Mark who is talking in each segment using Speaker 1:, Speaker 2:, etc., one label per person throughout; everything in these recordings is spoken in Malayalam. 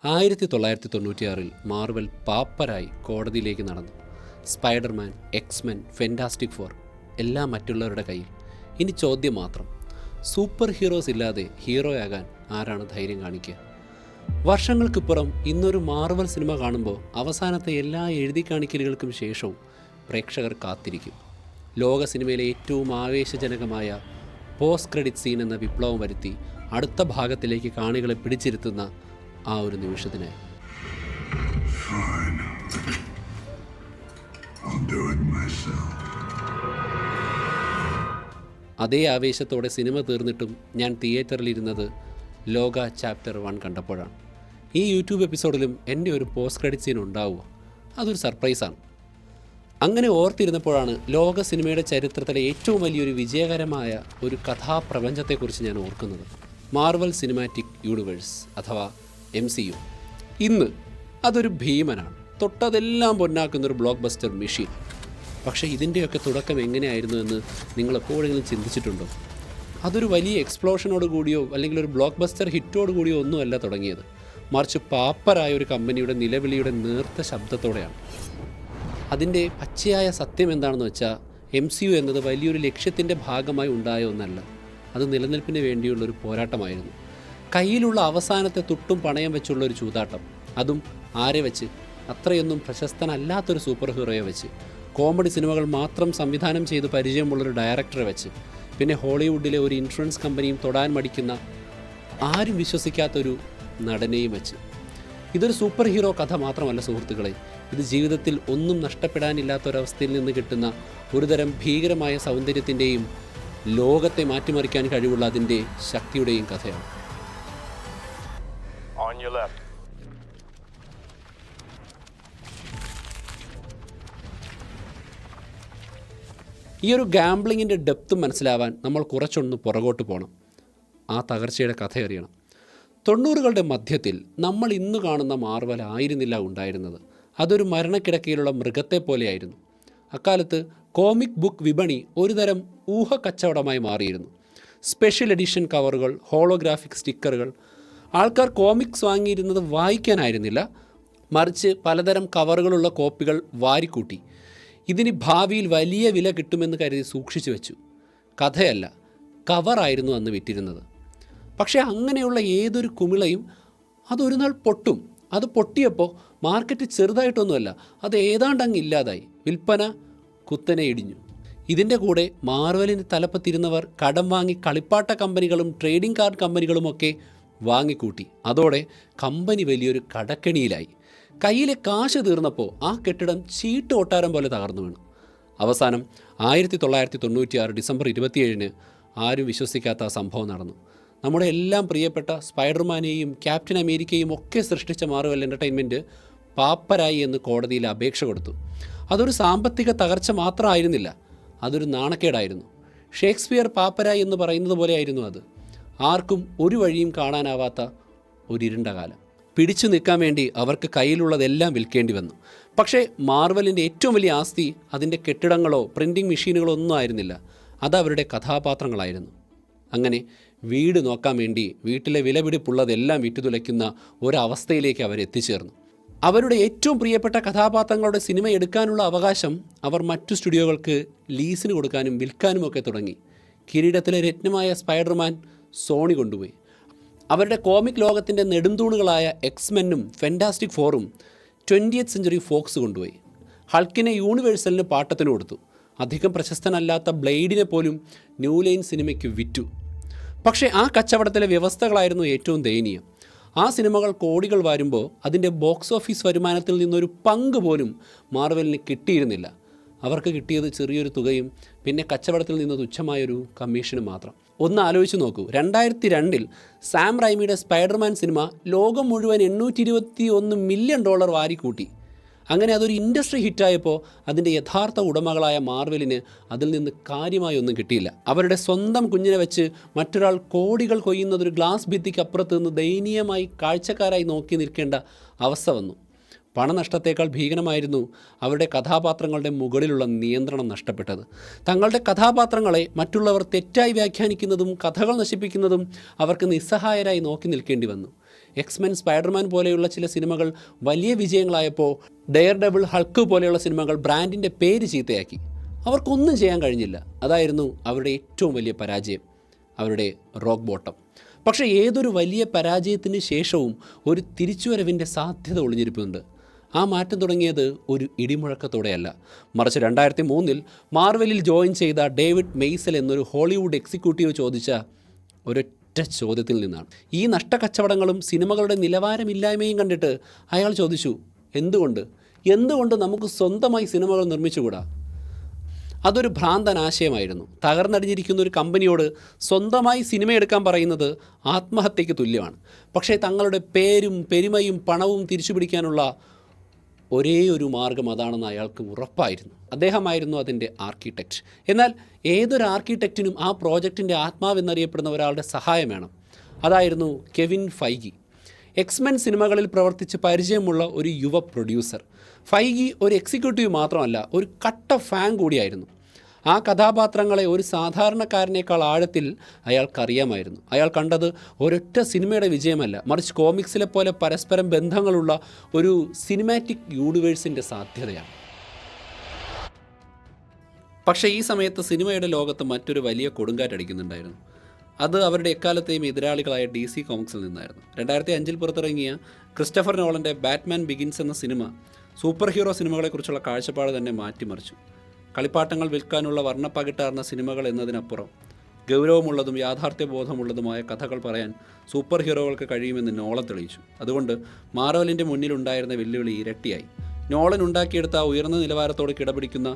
Speaker 1: 1996 മാർവൽ പാപ്പരായി കോടതിയിലേക്ക് നടന്നു. സ്പൈഡർമാൻ, എക്സ്മെൻ, ഫെൻറ്റാസ്റ്റിക് ഫോർ എല്ലാം മറ്റുള്ളവരുടെ കയ്യിൽ. ഇനി ചോദ്യം മാത്രം, സൂപ്പർ ഹീറോസ് ഇല്ലാതെ ഹീറോയാകാൻ ആരാണ് ധൈര്യം കാണിക്കുക? വർഷങ്ങൾക്കിപ്പുറം ഇന്നൊരു മാർവൽ സിനിമ കാണുമ്പോൾ അവസാനത്തെ എല്ലാ എഴുതി കാണിക്കലുകൾക്കും ശേഷവും പ്രേക്ഷകർ കാത്തിരിക്കും. ലോക സിനിമയിലെ ഏറ്റവും ആവേശജനകമായ പോസ്റ്റ് ക്രെഡിറ്റ് സീൻ എന്ന വിപ്ലവം വരുത്തി അടുത്ത ഭാഗത്തിലേക്ക് കാണികളെ പിടിച്ചിരുത്തുന്ന ആ ഒരു നിമിഷത്തിനായി. അതേ ആവേശത്തോടെ സിനിമ തീർന്നിട്ടും ഞാൻ തിയേറ്ററിലിരുന്നത് ലോക ചാപ്റ്റർ 1 കണ്ടപ്പോഴാണ്. ഈ യൂട്യൂബ് എപ്പിസോഡിലും എൻ്റെ ഒരു പോസ്റ്റ് ക്രെഡിറ്റ് സീൻ ഉണ്ടാവുക, അതൊരു സർപ്രൈസാണ്. അങ്ങനെ ഓർത്തിരുന്നപ്പോഴാണ് ലോക സിനിമയുടെ ചരിത്രത്തിലെ ഏറ്റവും വലിയൊരു വിജയകരമായ ഒരു കഥാപ്രപഞ്ചത്തെക്കുറിച്ച് ഞാൻ ഓർക്കുന്നത്. മാർവൽ സിനിമാറ്റിക് യൂണിവേഴ്സ് അഥവാ MCU. ഇന്ന് അതൊരു ഭീമനാണ്, തൊട്ടതെല്ലാം പൊന്നാക്കുന്നൊരു ബ്ലോക്ക് ബസ്റ്റർ മെഷീൻ. പക്ഷേ ഇതിൻ്റെയൊക്കെ തുടക്കം എങ്ങനെയായിരുന്നു എന്ന് നിങ്ങൾ എപ്പോഴെങ്കിലും ചിന്തിച്ചിട്ടുണ്ടോ? അതൊരു വലിയ എക്സ്പ്ലോഷനോട് കൂടിയോ അല്ലെങ്കിൽ ഒരു ബ്ലോക്ക് ബസ്റ്റർ ഹിറ്റോട് കൂടിയോ ഒന്നുമല്ല തുടങ്ങിയത്, മറിച്ച് പാപ്പരായ ഒരു കമ്പനിയുടെ നിലവിളിയുടെ നേർത്ത ശബ്ദത്തോടെയാണ്. അതിൻ്റെ പച്ചയായ സത്യം എന്താണെന്ന് വെച്ചാൽ MCU എന്നത് വലിയൊരു ലക്ഷ്യത്തിൻ്റെ ഭാഗമായി ഉണ്ടായ ഒന്നല്ല, അത് നിലനിൽപ്പിന് വേണ്ടിയുള്ളൊരു പോരാട്ടമായിരുന്നു. കയ്യിലുള്ള അവസാനത്തെ തുട്ടും പണയം വെച്ചുള്ളൊരു ചൂതാട്ടം, അതും ആരെ വെച്ച്? അത്രയൊന്നും പ്രശസ്തനല്ലാത്തൊരു സൂപ്പർ ഹീറോയെ വെച്ച്, കോമഡി സിനിമകൾ മാത്രം സംവിധാനം ചെയ്ത് പരിചയമുള്ളൊരു ഡയറക്ടറെ വെച്ച്, പിന്നെ ഹോളിവുഡിലെ ഒരു ഇൻഷുറൻസ് കമ്പനിയും തൊടാൻ മടിക്കുന്ന ആരും വിശ്വസിക്കാത്തൊരു നടനെയും വെച്ച്. ഇതൊരു സൂപ്പർ ഹീറോ കഥ മാത്രമല്ല സുഹൃത്തുക്കളെ, ഇത് ജീവിതത്തിൽ ഒന്നും നഷ്ടപ്പെടാനില്ലാത്തൊരവസ്ഥയിൽ നിന്ന് കിട്ടുന്ന ഒരുതരം ഭീകരമായ സൗന്ദര്യത്തിൻ്റെയും ലോകത്തെ മാറ്റിമറിക്കാൻ കഴിവുള്ള അതിൻ്റെ ശക്തിയുടെയും കഥയാണ്. ഈ ഒരു ഗാംബ്ലിങ്ങിൻ്റെ ഡെപ്ത് മനസ്സിലാവാൻ നമ്മൾ കുറച്ചൊന്ന് പുറകോട്ട് പോകണം, ആ തകർച്ചയുടെ കഥ അറിയണം. 90കളുടെ മധ്യത്തിൽ നമ്മൾ ഇന്ന് കാണുന്ന മാർവൽ ആയിരുന്നില്ല ഉണ്ടായിരുന്നത്, അതൊരു മരണക്കിടക്കയിലുള്ള മൃഗത്തെ പോലെയായിരുന്നു. അക്കാലത്ത് കോമിക് ബുക്ക് വിപണി ഒരുതരം ഊഹക്കച്ചവടമായി മാറിയിരുന്നു. സ്പെഷ്യൽ എഡിഷൻ കവറുകൾ, ഹോളോഗ്രാഫിക് സ്റ്റിക്കറുകൾ. ആൾക്കാർ കോമിക്സ് വാങ്ങിയിരുന്നത് വായിക്കാനായിരുന്നില്ല, മറിച്ച് പലതരം കവറുകളുള്ള കോപ്പികൾ വാരിക്കൂട്ടി. ഇതിന് ഭാവിയിൽ വലിയ വില കിട്ടുമെന്ന് കരുതി സൂക്ഷിച്ചു വെച്ചു. കഥയല്ല, കവറായിരുന്നു അന്ന് വിറ്റിരുന്നത്. പക്ഷേ അങ്ങനെയുള്ള ഏതൊരു കുമിളയും അതൊരു നാൾ പൊട്ടും. അത് പൊട്ടിയപ്പോൾ മാർക്കറ്റ് ചെറുതായിട്ടൊന്നുമല്ല, അത് ഏതാണ്ടങ്ങ് ഇല്ലാതായി. വിൽപ്പന കുത്തനെ ഇടിഞ്ഞു. ഇതിൻ്റെ കൂടെ മാർവലിന് തലപ്പത്തിരുന്നവർ കടം വാങ്ങി കളിപ്പാട്ട കമ്പനികളും ട്രേഡിംഗ് കാർഡ് കമ്പനികളുമൊക്കെ വാങ്ങിക്കൂട്ടി. അതോടെ കമ്പനി വലിയൊരു കടക്കെണിയിലായി. കയ്യിലെ കാശ് തീർന്നപ്പോൾ ആ കെട്ടിടം ചീട്ട് കൊട്ടാരം പോലെ തകർന്നു വീണു. അവസാനം 1996 ഡിസംബർ 27 ആരും വിശ്വസിക്കാത്ത ആ സംഭവം നടന്നു. നമ്മുടെ എല്ലാം പ്രിയപ്പെട്ട സ്പൈഡർമാനെയും ക്യാപ്റ്റൻ അമേരിക്കയും ഒക്കെ സൃഷ്ടിച്ച മാർവൽ എൻ്റർടൈൻമെൻറ്റ് പാപ്പരായി എന്ന് കോടതിയിൽ അപേക്ഷ കൊടുത്തു. അതൊരു സാമ്പത്തിക തകർച്ച മാത്രമായിരുന്നില്ല, അതൊരു നാണക്കേടായിരുന്നു. ഷേക്സ്പിയർ പാപ്പരായി എന്ന് പറയുന്നത് പോലെയായിരുന്നു അത്. ആർക്കും ഒരു വഴിയും കാണാനാവാത്ത ഒരിരുണ്ട കാലം. പിടിച്ചു നിൽക്കാൻ വേണ്ടി അവർക്ക് കയ്യിലുള്ളതെല്ലാം വിൽക്കേണ്ടി വന്നു. പക്ഷേ മാർവലിൻ്റെ ഏറ്റവും വലിയ ആസ്തി അതിൻ്റെ കെട്ടിടങ്ങളോ പ്രിൻറ്റിംഗ് മെഷീനുകളോ ഒന്നും ആയിരുന്നില്ല, അത് അവരുടെ കഥാപാത്രങ്ങളായിരുന്നു. അങ്ങനെ വീട് നോക്കാൻ വേണ്ടി വീട്ടിലെ വിലപിടിപ്പുള്ളതെല്ലാം വിറ്റുതുലയ്ക്കുന്ന ഒരവസ്ഥയിലേക്ക് അവരെത്തിച്ചേർന്നു. അവരുടെ ഏറ്റവും പ്രിയപ്പെട്ട കഥാപാത്രങ്ങളുടെ സിനിമ എടുക്കാനുള്ള അവകാശം അവർ മറ്റു സ്റ്റുഡിയോകൾക്ക് ലീസിന് കൊടുക്കാനും വിൽക്കാനുമൊക്കെ തുടങ്ങി. കിരീടത്തിലെ രത്നമായ സ്പൈഡർമാൻ സോണി കൊണ്ടുപോയി. അവരുടെ കോമിക് ലോകത്തിൻ്റെ നെടുംതൂണുകളായ എക്സ്മെന്നും ഫെൻറ്റാസ്റ്റിക് ഫോറും 20th സെഞ്ച്വറി ഫോക്സ് കൊണ്ടുപോയി. ഹൾക്കിനെ യൂണിവേഴ്സലിന് പാട്ടത്തിന് കൊടുത്തു. അധികം പ്രശസ്തനല്ലാത്ത ബ്ലേഡിനെ പോലും ന്യൂ ലൈൻ സിനിമയ്ക്ക് വിറ്റു. പക്ഷേ ആ കച്ചവടത്തിലെ വ്യവസ്ഥകളായിരുന്നു ഏറ്റവും ദയനീയം. ആ സിനിമകൾ കോടികൾ വരുമ്പോൾ അതിൻ്റെ ബോക്സ് ഓഫീസ് വരുമാനത്തിൽ നിന്നൊരു പങ്ക് പോലും മാർവലിന് കിട്ടിയിരുന്നില്ല. അവർക്ക് കിട്ടിയത് ചെറിയൊരു തുകയും പിന്നെ കച്ചവടത്തിൽ നിന്ന് തുച്ഛമായൊരു കമ്മീഷനും മാത്രം. ഒന്ന് ആലോചിച്ച് നോക്കൂ, 2002 സാം റൈമിയുടെ സ്പൈഡർമാൻ സിനിമ ലോകം മുഴുവൻ $821 മില്യൺ വാരിക്കൂട്ടി. അങ്ങനെ അതൊരു ഇൻഡസ്ട്രി ഹിറ്റായപ്പോൾ അതിൻ്റെ യഥാർത്ഥ ഉടമകളായ മാർവലിന് അതിൽ നിന്ന് കാര്യമായൊന്നും കിട്ടിയില്ല. അവരുടെ സ്വന്തം കുഞ്ഞിനെ വെച്ച് മറ്റൊരാൾ കോടികൾ കൊയ്യുന്നതൊരു ഗ്ലാസ് ഭിത്തിക്കപ്പുറത്ത് നിന്ന് ദയനീയമായി കാഴ്ചക്കാരായി നോക്കി നിൽക്കേണ്ട അവസ്ഥ വന്നു. പണനഷ്ടത്തേക്കാൾ ഭീകരമായിരുന്നു അവരുടെ കഥാപാത്രങ്ങളുടെ മുകളിലുള്ള നിയന്ത്രണം നഷ്ടപ്പെട്ടത്. തങ്ങളുടെ കഥാപാത്രങ്ങളെ മറ്റുള്ളവർ തെറ്റായി വ്യാഖ്യാനിക്കുന്നതും കഥകൾ നശിപ്പിക്കുന്നതും അവർക്ക് നിസ്സഹായരായി നോക്കി നിൽക്കേണ്ടി വന്നു. എക്സ്മെൻ, സ്പൈഡർമാൻ പോലെയുള്ള ചില സിനിമകൾ വലിയ വിജയങ്ങളായപ്പോൾ ഡെയർ ഡെവിൾ, ഹൾക്ക് പോലെയുള്ള സിനിമകൾ ബ്രാൻഡിൻ്റെ പേര് ചീത്തയാക്കി. അവർക്കൊന്നും ചെയ്യാൻ കഴിഞ്ഞില്ല. അതായിരുന്നു അവരുടെ ഏറ്റവും വലിയ പരാജയം, അവരുടെ റോക്ക് ബോട്ടം. പക്ഷേ ഏതൊരു വലിയ പരാജയത്തിന് ശേഷവും ഒരു തിരിച്ചുവരവിൻ്റെ സാധ്യത ഒളിഞ്ഞിരിപ്പുണ്ട്. ആ മാറ്റം തുടങ്ങിയത് ഒരു ഇടിമുഴക്കത്തോടെയല്ല, മറിച്ച് 2003 മാർവലിൽ ജോയിൻ ചെയ്ത ഡേവിഡ് മെയ്സൽ എന്നൊരു ഹോളിവുഡ് എക്സിക്യൂട്ടീവ് ചോദിച്ച ഒരൊറ്റ ചോദ്യത്തിൽ നിന്നാണ്. ഈ നഷ്ടക്കച്ചവടങ്ങളും സിനിമകളുടെ നിലവാരമില്ലായ്മയും കണ്ടിട്ട് അയാൾ ചോദിച്ചു, എന്തുകൊണ്ട് നമുക്ക് സ്വന്തമായി സിനിമകൾ നിർമ്മിച്ചുകൂടാ? അതൊരു ഭ്രാന്തൻ ആശയമായിരുന്നു. തകർന്നടിഞ്ഞിരിക്കുന്ന ഒരു കമ്പനിയോട് സ്വന്തമായി സിനിമ എടുക്കാൻ പറയുന്നത് ആത്മഹത്യയ്ക്ക് തുല്യമാണ്. പക്ഷേ തങ്ങളുടെ പേരും പെരുമയും പണവും തിരിച്ചു പിടിക്കാനുള്ള ഒരേ ഒരു മാർഗം അതാണെന്ന് അയാൾക്ക് ഉറപ്പായിരുന്നു. അദ്ദേഹമായിരുന്നു അതിൻ്റെ ആർക്കിടെക്റ്റ്. എന്നാൽ ഏതൊരു ആർക്കിടെക്റ്റിനും ആ പ്രോജക്റ്റിൻ്റെ ആത്മാവെന്നറിയപ്പെടുന്ന ഒരാളുടെ സഹായം വേണം. അതായിരുന്നു കെവിൻ ഫൈഗി. എക്സ്മെൻ സിനിമകളിൽ പ്രവർത്തിച്ച് പരിചയമുള്ള ഒരു യുവ പ്രൊഡ്യൂസർ. ഫൈഗി ഒരു എക്സിക്യൂട്ടീവ് മാത്രമല്ല, ഒരു കട്ട ഫാൻ കൂടിയായിരുന്നു. ആ കഥാപാത്രങ്ങളെ ഒരു സാധാരണക്കാരനേക്കാൾ ആഴത്തിൽ അയാൾക്കറിയാമായിരുന്നു. അയാൾ കണ്ടത് ഒരൊറ്റ സിനിമയുടെ വിജയമല്ല, മറിച്ച് കോമിക്സിലെ പോലെ പരസ്പരം ബന്ധങ്ങളുള്ള ഒരു സിനിമാറ്റിക് യൂണിവേഴ്സിൻ്റെ സാധ്യതയാണ്. പക്ഷേ ഈ സമയത്ത് സിനിമയുടെ ലോകത്ത് മറ്റൊരു വലിയ കൊടുങ്കാറ്റടിക്കുന്നുണ്ടായിരുന്നു. അത് അവരുടെ എക്കാലത്തെയും എതിരാളികളായ DC കോമിക്സിൽ നിന്നായിരുന്നു. 2005 പുറത്തിറങ്ങിയ ക്രിസ്റ്റഫർ നോളൻ്റെ ബാറ്റ്മാൻ ബിഗിൻസ് എന്ന സിനിമ സൂപ്പർ ഹീറോ സിനിമകളെക്കുറിച്ചുള്ള കാഴ്ചപ്പാട് തന്നെ മാറ്റിമറിച്ചു. കളിപ്പാട്ടങ്ങൾ വിൽക്കാനുള്ള വർണ്ണപ്പകിട്ടാർന്ന സിനിമകൾ എന്നതിനപ്പുറം ഗൗരവമുള്ളതും യാഥാർത്ഥ്യബോധമുള്ളതുമായ കഥകൾ പറയാൻ സൂപ്പർ ഹീറോകൾക്ക് കഴിയുമെന്ന് നോളൻ തെളിയിച്ചു. അതുകൊണ്ട് മാർവലിൻ്റെ മുന്നിലുണ്ടായിരുന്ന വെല്ലുവിളി ഇരട്ടിയായി. നോളൻ ഉണ്ടാക്കിയെടുത്ത ആ ഉയർന്ന നിലവാരത്തോട് കിടപിടിക്കുന്ന,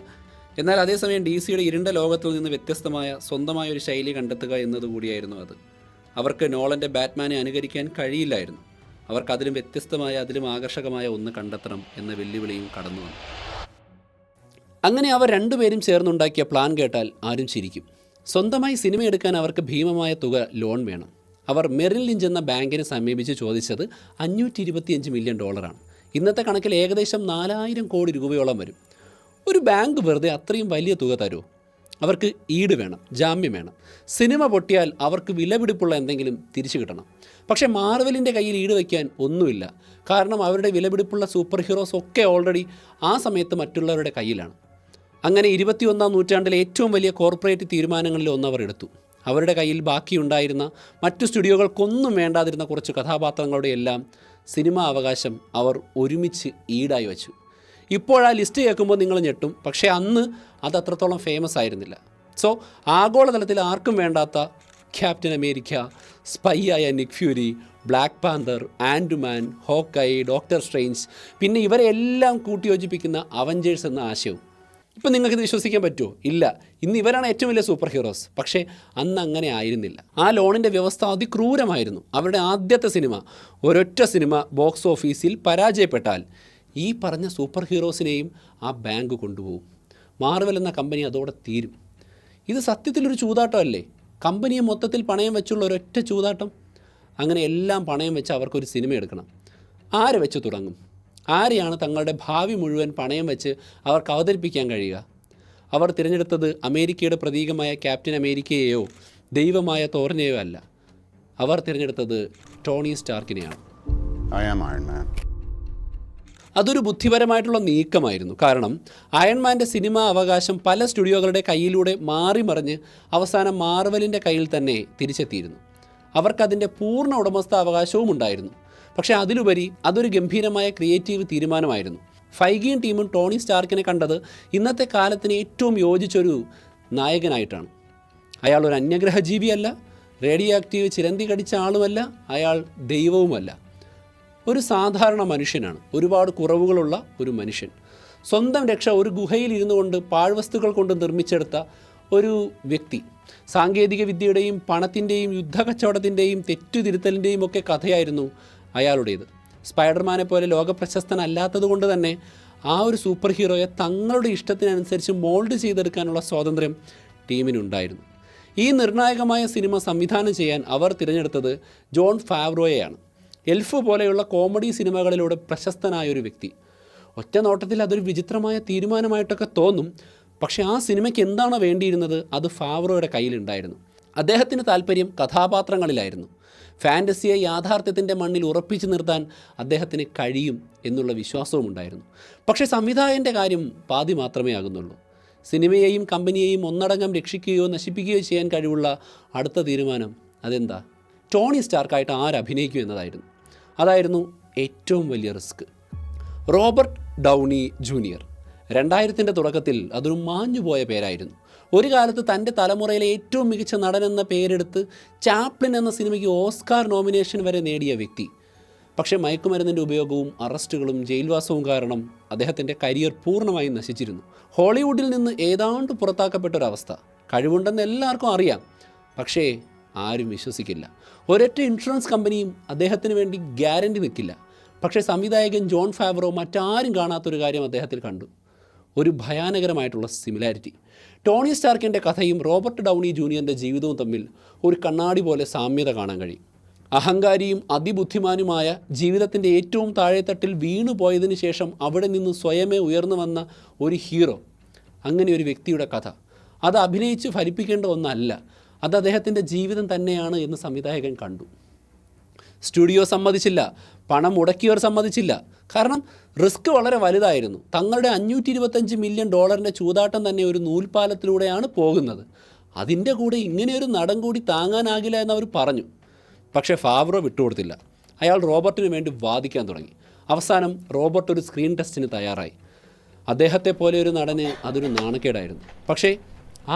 Speaker 1: എന്നാൽ അതേസമയം DCയുടെ ഇരുണ്ട ലോകത്തിൽ നിന്ന് വ്യത്യസ്തമായ സ്വന്തമായ ഒരു ശൈലി കണ്ടെത്തുക എന്നതുകൂടിയായിരുന്നു അത്. അവർക്ക് നോളൻ്റെ ബാറ്റ്മാനെ അനുകരിക്കാൻ കഴിയില്ലായിരുന്നു. അവർക്ക് അതിലും വ്യത്യസ്തമായ, അതിലും ആകർഷകമായ ഒന്ന് കണ്ടെത്തണം എന്ന വെല്ലുവിളിയും കടന്നു വന്നു. അങ്ങനെ അവർ രണ്ടുപേരും ചേർന്നുണ്ടാക്കിയ പ്ലാൻ കേട്ടാൽ ആരും ചിരിക്കും. സ്വന്തമായി സിനിമ എടുക്കാൻ അവർക്ക് ഭീമമായ തുക ലോൺ വേണം. അവർ മെറിൽ ലിഞ്ച് എന്ന ബാങ്കിനെ സമീപിച്ച് ചോദിച്ചത് $525 മില്യൺ. ഇന്നത്തെ കണക്കിൽ ഏകദേശം 4000 കോടി രൂപയോളം വരും. ഒരു ബാങ്ക് വെറുതെ അത്രയും വലിയ തുക തരുമോ? അവർക്ക് ഈട് വേണം, ജാമ്യം വേണം. സിനിമ പൊട്ടിയാൽ അവർക്ക് വിലപിടിപ്പുള്ള എന്തെങ്കിലും തിരിച്ചു കിട്ടണം. പക്ഷേ മാർവലിൻ്റെ കയ്യിൽ ഈട് വയ്ക്കാൻ ഒന്നുമില്ല. കാരണം അവരുടെ വിലപിടിപ്പുള്ള സൂപ്പർ ഹീറോസ് ഒക്കെ ഓൾറെഡി ആ സമയത്ത് മറ്റുള്ളവരുടെ കയ്യിലാണ്. അങ്ങനെ 21ാം നൂറ്റാണ്ടിലെ ഏറ്റവും വലിയ കോർപ്പറേറ്റ് തീരുമാനങ്ങളിൽ ഒന്നവർ എടുത്തു. അവരുടെ കയ്യിൽ ബാക്കിയുണ്ടായിരുന്ന മറ്റു സ്റ്റുഡിയോകൾക്കൊന്നും വേണ്ടാതിരുന്ന കുറച്ച് കഥാപാത്രങ്ങളുടെ എല്ലാം സിനിമാ അവകാശം അവർ ഒരുമിച്ച് ഈടായി വച്ചു. ഇപ്പോഴാ ലിസ്റ്റ് കേൾക്കുമ്പോൾ നിങ്ങൾ ഞെട്ടും. പക്ഷേ അന്ന് അത് അത്രത്തോളം ഫേമസ് ആയിരുന്നില്ല. സോ ആഗോളതലത്തിൽ ആർക്കും വേണ്ടാത്ത ക്യാപ്റ്റൻ അമേരിക്ക, സ്പൈ ആയ നിക് Fury, Black Panther, Andaman, Hawkeye, doctor strange, പിന്നെ ഇവരെ എല്ലാം കൂട്ടിയോജിപ്പിക്കുന്ന അവഞ്ചേഴ്സ് എന്ന ആശയവും. ഇപ്പം നിങ്ങൾക്കിത് വിശ്വസിക്കാൻ പറ്റുമോ? ഇല്ല. ഇന്ന് ഇവരാണ് ഏറ്റവും വലിയ സൂപ്പർ ഹീറോസ്. പക്ഷേ അന്ന് അങ്ങനെ ആയിരുന്നില്ല. ആ ലോണിൻ്റെ വ്യവസ്ഥ അതിക്രൂരമായിരുന്നു. അവരുടെ ആദ്യത്തെ സിനിമ, ഒരൊറ്റ സിനിമ ബോക്സ് ഓഫീസിൽ പരാജയപ്പെട്ടാൽ ഈ പറഞ്ഞ സൂപ്പർ ഹീറോസിനെയും ആ ബാങ്ക് കൊണ്ടുപോകും. മാർവൽ എന്ന കമ്പനി അതോടെ തീരും. ഇത് സത്യത്തിലൊരു ചൂതാട്ടമല്ലേ? കമ്പനിയെ മൊത്തത്തിൽ പണയം വെച്ചുള്ള ഒരൊറ്റ ചൂതാട്ടം. അങ്ങനെ എല്ലാം പണയം വെച്ച് അവർക്കൊരു സിനിമ എടുക്കണം. ആരെ വെച്ച് തുടങ്ങും? ആരെയാണ് തങ്ങളുടെ ഭാവി മുഴുവൻ പണയം വെച്ച് അവർക്ക് അവതരിപ്പിക്കാൻ കഴിയുക? അവർ തിരഞ്ഞെടുത്തത് അമേരിക്കയുടെ പ്രതീകമായ ക്യാപ്റ്റൻ അമേരിക്കയെയോ ദൈവമായ തോറിനെയോ അല്ല. അവർ തിരഞ്ഞെടുത്തത് ടോണി സ്റ്റാർക്കിനെയാണ്. അതൊരു ബുദ്ധിപരമായിട്ടുള്ള നീക്കമായിരുന്നു. കാരണം അയൺമാൻ്റെ സിനിമാ അവകാശം പല സ്റ്റുഡിയോകളുടെ കയ്യിലൂടെ മാറിമറിഞ്ഞ് അവസാനം മാർവലിൻ്റെ കയ്യിൽ തന്നെ തിരിച്ചെത്തിയിരുന്നു. അവർക്കതിൻ്റെ പൂർണ്ണ ഉടമസ്ഥാവകാശവും ഉണ്ടായിരുന്നു. പക്ഷേ അതിലുപരി അതൊരു ഗംഭീരമായ ക്രിയേറ്റീവ് തീരുമാനമായിരുന്നു. ഫൈഗിയും ടീമും ടോണി സ്റ്റാർക്കിനെ കണ്ടത് ഇന്നത്തെ കാലത്തിന് ഏറ്റവും യോജിച്ചൊരു നായകനായിട്ടാണ്. അയാൾ ഒരു അന്യഗ്രഹജീവിയല്ല, റേഡിയോ ആക്റ്റീവ് ചിരന്തി കടിച്ച ആളുമല്ല, അയാൾ ദൈവവുമല്ല. ഒരു സാധാരണ മനുഷ്യനാണ്. ഒരുപാട് കുറവുകളുള്ള ഒരു മനുഷ്യൻ. സ്വന്തം രക്ഷ ഒരു ഗുഹയിൽ ഇരുന്നു കൊണ്ട് പാഴ്വസ്തുക്കൾ കൊണ്ട് നിർമ്മിച്ചെടുത്ത ഒരു വ്യക്തി. സാങ്കേതിക വിദ്യയുടെയും പണത്തിൻ്റെയും യുദ്ധക്കച്ചവടത്തിൻ്റെയും തെറ്റുതിരുത്തലിൻ്റെയും ഒക്കെ കഥയായിരുന്നു അയാളുടേത്. സ്പൈഡർമാനെ പോലെ ലോകപ്രശസ്തനല്ലാത്തത് കൊണ്ട് തന്നെ ആ ഒരു സൂപ്പർ ഹീറോയെ തങ്ങളുടെ ഇഷ്ടത്തിനനുസരിച്ച് മോൾഡ് ചെയ്തെടുക്കാനുള്ള സ്വാതന്ത്ര്യം ടീമിനുണ്ടായിരുന്നു. ഈ നിർണായകമായ സിനിമ സംവിധാനം ചെയ്യാൻ അവർ തിരഞ്ഞെടുത്തത് ജോൺ ഫാവ്രോയെയാണ്. എൽഫ് പോലെയുള്ള കോമഡി സിനിമകളിലൂടെ പ്രശസ്തനായൊരു വ്യക്തി. ഒറ്റ നോട്ടത്തിൽ അതൊരു വിചിത്രമായ തീരുമാനമായിട്ടൊക്കെ തോന്നും. പക്ഷേ ആ സിനിമയ്ക്ക് എന്താണോ വേണ്ടിയിരുന്നത് അത് ഫാവ്രോയുടെ കയ്യിലുണ്ടായിരുന്നു. അദ്ദേഹത്തിന് താല്പര്യം കഥാപാത്രങ്ങളിലായിരുന്നു. ഫാൻറ്റസിയെ യാഥാർത്ഥ്യത്തിൻ്റെ മണ്ണിൽ ഉറപ്പിച്ചു നിർത്താൻ അദ്ദേഹത്തിന് കഴിയും എന്നുള്ള വിശ്വാസവും ഉണ്ടായിരുന്നു. പക്ഷേ സംവിധായകൻ്റെ കാര്യം പാതി മാത്രമേ ആകുന്നുള്ളൂ. സിനിമയെയും കമ്പനിയെയും ഒന്നടങ്കം രക്ഷിക്കുകയോ നശിപ്പിക്കുകയോ ചെയ്യാൻ കഴിവുള്ള അടുത്ത തീരുമാനം അതെന്താ? ടോണി സ്റ്റാർക്കായിട്ട് ആരഭിനയിക്കും എന്നതായിരുന്നു. അതായിരുന്നു ഏറ്റവും വലിയ റിസ്ക്. റോബർട്ട് ഡൗണി ജൂനിയർ 2000-ൻ്റെ തുടക്കത്തിൽ അതൊരു മാഞ്ഞുപോയ പേരായിരുന്നു. ഒരു കാലത്ത് തൻ്റെ തലമുറയിലെ ഏറ്റവും മികച്ച നടനെന്ന പേരെടുത്ത് ചാപ്ലിൻ എന്ന സിനിമയ്ക്ക് ഓസ്കാർ നോമിനേഷൻ വരെ നേടിയ വ്യക്തി. പക്ഷേ മയക്കുമരുന്നിൻ്റെ ഉപയോഗവും അറസ്റ്റുകളും ജയിൽവാസവും കാരണം അദ്ദേഹത്തിൻ്റെ കരിയർ പൂർണ്ണമായും നശിച്ചിരുന്നു. ഹോളിവുഡിൽ നിന്ന് ഏതാണ്ട് പുറത്താക്കപ്പെട്ടൊരവസ്ഥ. കഴിവുണ്ടെന്ന് എല്ലാവർക്കും അറിയാം, പക്ഷേ ആരും വിശ്വസിക്കില്ല. ഒരൊറ്റ ഇൻഷുറൻസ് കമ്പനിയും അദ്ദേഹത്തിന് വേണ്ടി ഗ്യാരണ്ടി നിൽക്കില്ല. പക്ഷേ സംവിധായകൻ ജോൺ ഫാവറോ മറ്റാരും കാണാത്തൊരു കാര്യം അദ്ദേഹത്തിൽ കണ്ടു. ഒരു ഭയാനകരമായിട്ടുള്ള സിമിലാരിറ്റി. ടോണി സ്റ്റാർക്കിൻ്റെ കഥയും റോബർട്ട് ഡൗണി ജൂനിയറിൻ്റെ ജീവിതവും തമ്മിൽ ഒരു കണ്ണാടി പോലെ സാമ്യത കാണാൻ കഴിയും. അഹങ്കാരിയും അതിബുദ്ധിമാനുമായ ജീവിതത്തിൻ്റെ ഏറ്റവും താഴെത്തട്ടിൽ വീണുപോയതിനു ശേഷം അവിടെ നിന്ന് സ്വയമേ ഉയർന്നു വന്ന ഒരു ഹീറോ. അങ്ങനെ ഒരു വ്യക്തിയുടെ കഥ. അത് അഭിനയിച്ച് ഫലിപ്പിക്കേണ്ട ഒന്നല്ല, അത് അദ്ദേഹത്തിൻ്റെ ജീവിതം തന്നെയാണ് എന്ന് സംവിധായകൻ കണ്ടു. സ്റ്റുഡിയോ സമ്മതിച്ചില്ല, പണം മുടക്കിയവർ സമ്മതിച്ചില്ല. കാരണം റിസ്ക് വളരെ വലുതായിരുന്നു. തങ്ങളുടെ $525 മില്യൺ ചൂതാട്ടം തന്നെ ഒരു നൂൽപ്പാലത്തിലൂടെയാണ് പോകുന്നത്. അതിൻ്റെ കൂടെ ഇങ്ങനെയൊരു നടൻ കൂടി താങ്ങാനാകില്ല എന്നവർ പറഞ്ഞു. പക്ഷേ ഫാവറോ വിട്ടുകൊടുത്തില്ല. അയാൾ റോബർട്ടിന് വേണ്ടി വാദിക്കാൻ തുടങ്ങി. അവസാനം റോബർട്ട് ഒരു സ്ക്രീൻ ടെസ്റ്റിന് തയ്യാറായി. അദ്ദേഹത്തെ പോലെ ഒരു നടന് അതൊരു നാണക്കേടായിരുന്നു. പക്ഷേ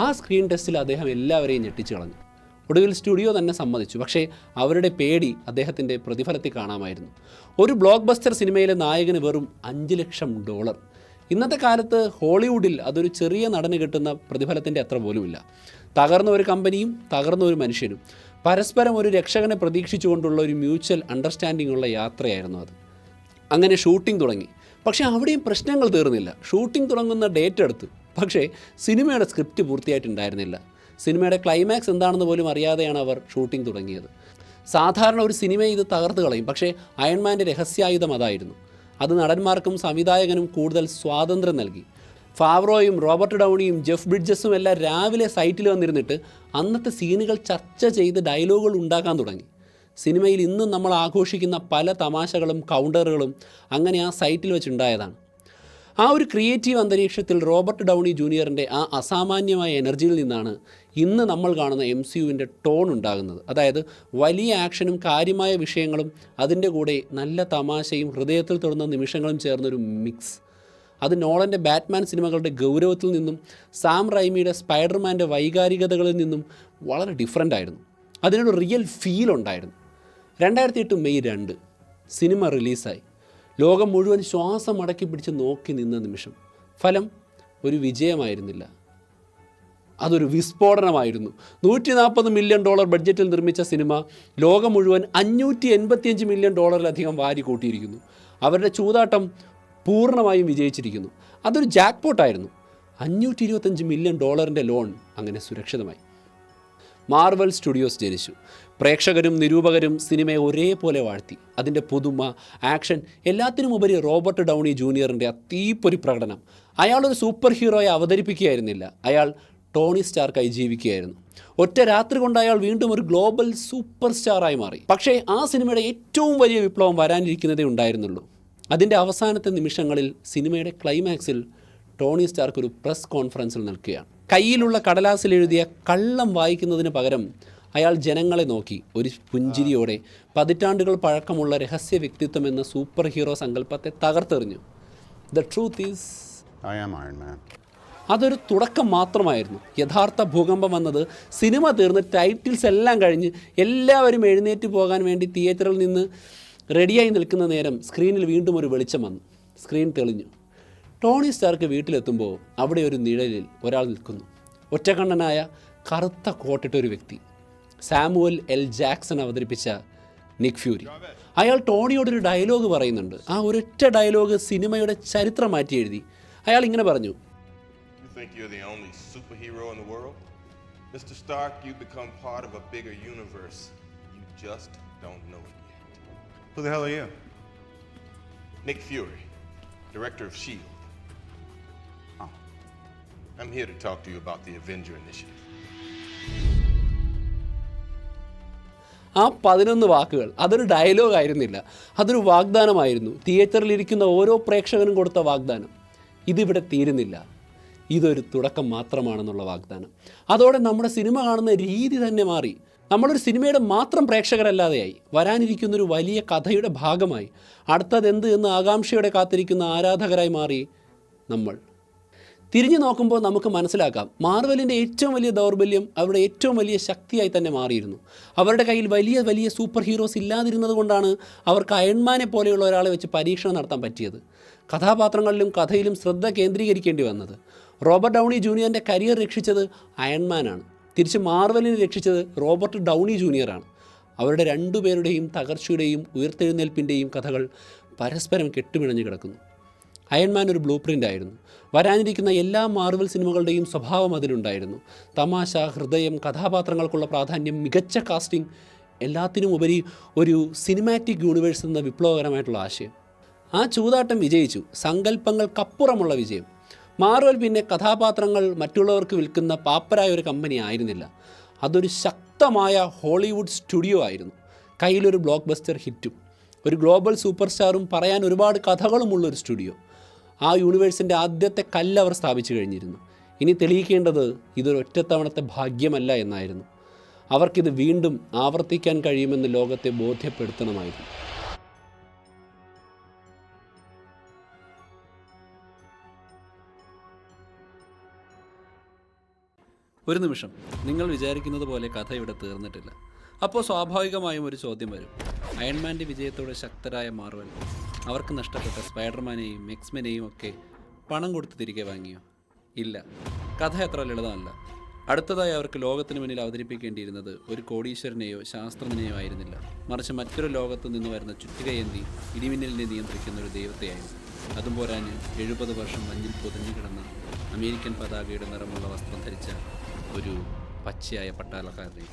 Speaker 1: ആ സ്ക്രീൻ ടെസ്റ്റിൽ അദ്ദേഹം എല്ലാവരെയും ഞെട്ടിച്ചു കളഞ്ഞു. ഒടുവിൽ സ്റ്റുഡിയോ തന്നെ സമ്മതിച്ചു. പക്ഷേ അവരുടെ പേടി അദ്ദേഹത്തിൻ്റെ പ്രതിഫലത്തിൽ കാണാമായിരുന്നു. ഒരു ബ്ലോക്ക് ബസ്റ്റർ സിനിമയിലെ നായകന് വെറും $5 ലക്ഷം. ഇന്നത്തെ കാലത്ത് ഹോളിവുഡിൽ അതൊരു ചെറിയ നടന് കിട്ടുന്ന പ്രതിഫലത്തിൻ്റെ അത്ര പോലുമില്ല. തകർന്ന ഒരു കമ്പനിയും തകർന്ന ഒരു മനുഷ്യനും പരസ്പരം ഒരു രക്ഷകനെ പ്രതീക്ഷിച്ചുകൊണ്ടുള്ള ഒരു മ്യൂച്വൽ അണ്ടർസ്റ്റാൻഡിംഗ് ഉള്ള യാത്രയായിരുന്നു അത്. അങ്ങനെ ഷൂട്ടിംഗ് തുടങ്ങി. പക്ഷേ അവിടെയും പ്രശ്നങ്ങൾ തീർന്നില്ല. ഷൂട്ടിംഗ് തുടങ്ങുന്ന ഡേറ്റ് എടുത്തു, പക്ഷേ സിനിമയുടെ സ്ക്രിപ്റ്റ് പൂർത്തിയായിട്ടുണ്ടായിരുന്നില്ല. സിനിമയുടെ ക്ലൈമാക്സ് എന്താണെന്ന് പോലും അറിയാതെയാണ് അവർ ഷൂട്ടിംഗ് തുടങ്ങിയത്. സാധാരണ ഒരു സിനിമയെ ഇത് തകർത്ത് കളയും, പക്ഷേ അയൺമാൻ്റെ രഹസ്യായുധം അതായിരുന്നു. അത് നടന്മാർക്കും സംവിധായകനും കൂടുതൽ സ്വാതന്ത്ര്യം നൽകി. ഫാവറോയും റോബർട്ട് ഡൗണിയും ജെഫ് ബ്രിഡ്ജസും എല്ലാം രാവിലെ സൈറ്റിൽ വന്നിരുന്നിട്ട് അന്നത്തെ സീനുകൾ ചർച്ച ചെയ്ത് ഡയലോഗുകൾ ഉണ്ടാക്കാൻ തുടങ്ങി. സിനിമയിൽ ഇന്നും നമ്മൾ ആഘോഷിക്കുന്ന പല തമാശകളും കൗണ്ടറുകളും അങ്ങനെ ആ സൈറ്റിൽ വെച്ചുണ്ടായതാണ്. ആ ഒരു ക്രിയേറ്റീവ് അന്തരീക്ഷത്തിൽ റോബർട്ട് ഡൗണി ജൂനിയറിൻ്റെ ആ അസാമാന്യമായ എനർജിയിൽ നിന്നാണ് ഇന്ന് നമ്മൾ കാണുന്ന MCUവിൻ്റെ ടോൺ ഉണ്ടാകുന്നത്. അതായത് വലിയ ആക്ഷനും കാര്യമായ വിഷയങ്ങളും അതിൻ്റെ കൂടെ നല്ല തമാശയും ഹൃദയത്തിൽ തൊടുന്ന നിമിഷങ്ങളും ചേർന്നൊരു മിക്സ്. അത് നോളൻ്റെ ബാറ്റ്മാൻ സിനിമകളുടെ ഗൗരവത്തിൽ നിന്നും സാം റൈമിയുടെ സ്പൈഡർമാൻ്റെ വൈകാരികതകളിൽ നിന്നും വളരെ ഡിഫറൻ്റ് ആയിരുന്നു. അതിനൊരു റിയൽ ഫീൽ ഉണ്ടായിരുന്നു. 2008 മെയ് 2 സിനിമ റിലീസായി. ലോകം മുഴുവൻ ശ്വാസം അടക്കി പിടിച്ച് നോക്കി നിന്ന നിമിഷം. ഫലം ഒരു വിജയമായിരുന്നില്ല, അതൊരു വിസ്ഫോടനമായിരുന്നു. $140 മില്യൺ ബഡ്ജറ്റിൽ നിർമ്മിച്ച സിനിമ ലോകം മുഴുവൻ $585 മില്യൺ വാരി കൂട്ടിയിരിക്കുന്നു. അവരുടെ ചൂതാട്ടം പൂർണ്ണമായും വിജയിച്ചിരിക്കുന്നു. അതൊരു ജാക്ക്പോട്ടായിരുന്നു. $525 മില്യൺ ലോൺ അങ്ങനെ സുരക്ഷിതമായി. മാർവൽ സ്റ്റുഡിയോസ് ജനിച്ചു. പ്രേക്ഷകരും നിരൂപകരും സിനിമയെ ഒരേപോലെ വാഴ്ത്തി. അതിൻ്റെ പുതുമ, ആക്ഷൻ, എല്ലാത്തിനുമുപരി റോബർട്ട് ഡൗണി ജൂനിയറിൻ്റെ തീപ്പൊരി പ്രകടനം. അയാളൊരു സൂപ്പർ ഹീറോയെ അവതരിപ്പിക്കുകയായിരുന്നില്ല, അയാൾ ടോണി സ്റ്റാർക്കായി ജീവിക്കുകയായിരുന്നു. ഒറ്റ രാത്രി കൊണ്ട് അയാൾ വീണ്ടും ഒരു ഗ്ലോബൽ സൂപ്പർ സ്റ്റാറായി മാറി. പക്ഷേ ആ സിനിമയുടെ ഏറ്റവും വലിയ വിപ്ലവം വരാനിരിക്കുന്നതേ ഉണ്ടായിരുന്നുള്ളൂ. അതിൻ്റെ അവസാനത്തെ നിമിഷങ്ങളിൽ സിനിമയുടെ ക്ലൈമാക്സിൽ ടോണി സ്റ്റാർക്ക് ഒരു പ്രസ് കോൺഫറൻസിൽ നിൽക്കുകയാണ്. കയ്യിലുള്ള കടലാസിൽ എഴുതിയ കള്ളം വായിക്കുന്നതിന് പകരം അയാൾ ജനങ്ങളെ നോക്കി ഒരു പുഞ്ചിരിയോടെ പതിറ്റാണ്ടുകൾ പഴക്കമുള്ള രഹസ്യ വ്യക്തിത്വം എന്ന സൂപ്പർ ഹീറോ സങ്കല്പത്തെ തകർത്തെറിഞ്ഞു. The truth is I am Iron Man. അതൊരു തുടക്കം മാത്രമായിരുന്നു. യഥാർത്ഥ ഭൂകമ്പം വന്നത് സിനിമ തീർന്ന് ടൈറ്റിൽസ് എല്ലാം കഴിഞ്ഞ് എല്ലാവരും എഴുന്നേറ്റ് പോകാൻ വേണ്ടി തിയേറ്ററിൽ നിന്ന് റെഡിയായി നിൽക്കുന്ന നേരം സ്ക്രീനിൽ വീണ്ടും ഒരു വെളിച്ചം വന്നു. സ്ക്രീൻ തെളിഞ്ഞു. ടോണി സ്റ്റാർക്ക് വീട്ടിലെത്തുമ്പോൾ അവിടെ ഒരു നിഴലിൽ ഒരാൾ നിൽക്കുന്നു. ഒറ്റക്കണ്ണനായ കറുത്ത കോട്ടിട്ടൊരു വ്യക്തി. സാമുവൽ എൽ ജാക്സൺ അവതരിപ്പിച്ച നിക് ഫ്യൂരി. അയാൾ ടോണിയോടൊരു ഡയലോഗ് പറയുന്നുണ്ട്. ആ ഒരൊറ്റ ഡയലോഗ് സിനിമയുടെ ചരിത്രം മാറ്റി എഴുതി. അയാൾ ഇങ്ങനെ പറഞ്ഞു,
Speaker 2: think you're the only superhero in the world? Mr. Stark, you've become part of a bigger universe. You just don't know it yet.
Speaker 3: Who the hell are you?
Speaker 2: Nick Fury, director of S.H.I.E.L.D.
Speaker 3: Oh.
Speaker 2: I'm here to talk to you about the Avenger Initiative.
Speaker 1: ആ 11 വാക്കുകൾ അതൊരു ഡയലോഗ് ആയിരുന്നില്ല, അതൊരു വാഗ്ദാനമായിരുന്നു. തിയേറ്ററിലിരിക്കുന്ന ഓരോ പ്രേക്ഷകനും കൊടുത്ത വാഗ്ദാനം. ഇതിവിടെ തീരുന്നില്ല, ഇതൊരു തുടക്കം മാത്രമാണെന്നുള്ള വാഗ്ദാനം. അതോടെ നമ്മുടെ സിനിമ കാണുന്ന രീതി തന്നെ മാറി. നമ്മളൊരു സിനിമയുടെ മാത്രം പ്രേക്ഷകരല്ലാതെയായി, വരാനിരിക്കുന്നൊരു വലിയ കഥയുടെ ഭാഗമായി, അടുത്തതെന്ത് എന്ന് ആകാംക്ഷയോടെ കാത്തിരിക്കുന്ന ആരാധകരായി മാറി നമ്മൾ. തിരിഞ്ഞു നോക്കുമ്പോൾ നമുക്ക് മനസ്സിലാക്കാം, മാർവലിൻ്റെ ഏറ്റവും വലിയ ദൗർബല്യം അവരുടെ ഏറ്റവും വലിയ ശക്തിയായി തന്നെ മാറിയിരുന്നു. അവരുടെ കയ്യിൽ വലിയ വലിയ സൂപ്പർ ഹീറോസ് ഇല്ലാതിരുന്നത് കൊണ്ടാണ് അവർക്ക് അയൺമാനെ പോലെയുള്ള ഒരാളെ വെച്ച് പരീക്ഷണം നടത്താൻ പറ്റിയത്. കഥാപാത്രങ്ങളിലും കഥയിലും ശ്രദ്ധ കേന്ദ്രീകരിക്കേണ്ടി വന്നത്. റോബർട്ട് ഡൗണി ജൂനിയറിൻ്റെ കരിയർ രക്ഷിച്ചത് അയൺമാനാണ്. തിരിച്ച് മാർവലിനെ രക്ഷിച്ചത് റോബർട്ട് ഡൗണി ജൂനിയറാണ്. അവരുടെ രണ്ടുപേരുടെയും തകർച്ചയുടെയും ഉയർത്തെഴുന്നേൽപ്പിൻ്റെയും കഥകൾ പരസ്പരം കെട്ടുപിണഞ്ഞു കിടക്കുന്നു. അയൺമാൻ ഒരു ബ്ലൂ പ്രിൻ്റ് ആയിരുന്നു. വരാനിരിക്കുന്ന എല്ലാ മാർവൽ സിനിമകളുടെയും സ്വഭാവം അതിലുണ്ടായിരുന്നു. തമാശ, ഹൃദയം, കഥാപാത്രങ്ങൾക്കുള്ള പ്രാധാന്യം, മികച്ച കാസ്റ്റിംഗ്, എല്ലാത്തിനുമുപരി ഒരു സിനിമാറ്റിക് യൂണിവേഴ്സ് എന്ന വിപ്ലവകരമായിട്ടുള്ള ആശയം. ആ ചൂതാട്ടം വിജയിച്ചു, സങ്കല്പങ്ങൾക്കപ്പുറമുള്ള വിജയം. മാർവൽ പിന്നെ കഥാപാത്രങ്ങൾ മറ്റുള്ളവർക്ക് വിൽക്കുന്ന പാപ്പരായ ഒരു കമ്പനി ആയിരുന്നില്ല, അതൊരു ശക്തമായ ഹോളിവുഡ് സ്റ്റുഡിയോ ആയിരുന്നു. കയ്യിലൊരു ബ്ലോക്ക് ബസ്റ്റർ ഹിറ്റും ഒരു ഗ്ലോബൽ സൂപ്പർ സ്റ്റാറും പറയാൻ ഒരുപാട് കഥകളുമുള്ളൊരു സ്റ്റുഡിയോ. ആ യൂണിവേഴ്സിൻ്റെ ആദ്യത്തെ കല്ല് അവർ സ്ഥാപിച്ചു കഴിഞ്ഞിരുന്നു. ഇനി തെളിയിക്കേണ്ടത് ഇതൊരു ഒറ്റത്തവണത്തെ ഭാഗ്യമല്ല എന്നായിരുന്നു. അവർക്കിത് വീണ്ടും ആവർത്തിക്കാൻ കഴിയുമെന്ന് ലോകത്തെ ബോധ്യപ്പെടുത്തണമായിരുന്നു. ഒരു നിമിഷം, നിങ്ങൾ വിചാരിക്കുന്നത് പോലെ കഥ ഇവിടെ തീർന്നിട്ടില്ല. അപ്പോൾ സ്വാഭാവികമായും ഒരു ചോദ്യം വരും. അയൺമാൻ്റെ വിജയത്തോടെ ശക്തരായ മാർവൽ അവർക്ക് നഷ്ടപ്പെട്ട സ്പൈഡർമാനെയും എക്സ്മെനെയും ഒക്കെ പണം കൊടുത്ത് തിരികെ വാങ്ങിയോ? ഇല്ല. കഥ അത്ര ലളിതമല്ല. അടുത്തതായി അവർക്ക് ലോകത്തിന് മുന്നിൽ അവതരിപ്പിക്കേണ്ടിയിരുന്നത് ഒരു കോടീശ്വരനെയോ ശാസ്ത്രജ്ഞനെയോ ആയിരുന്നില്ല, മറിച്ച് മറ്റൊരു ലോകത്ത് നിന്ന് വരുന്ന ചുറ്റികയേന്തി ഇടിമിന്നലിനെ നിയന്ത്രിക്കുന്ന ഒരു ദൈവത്തെയായിരുന്നു. അതും പോരാഞ്ഞ് 70 വർഷം മഞ്ഞിൽ പൊതിഞ്ഞു കിടന്ന അമേരിക്കൻ പതാകയുടെ നിറമുള്ള വസ്ത്രം ധരിച്ച ഒരു പച്ചയായ പട്ടാളക്കാരനെ.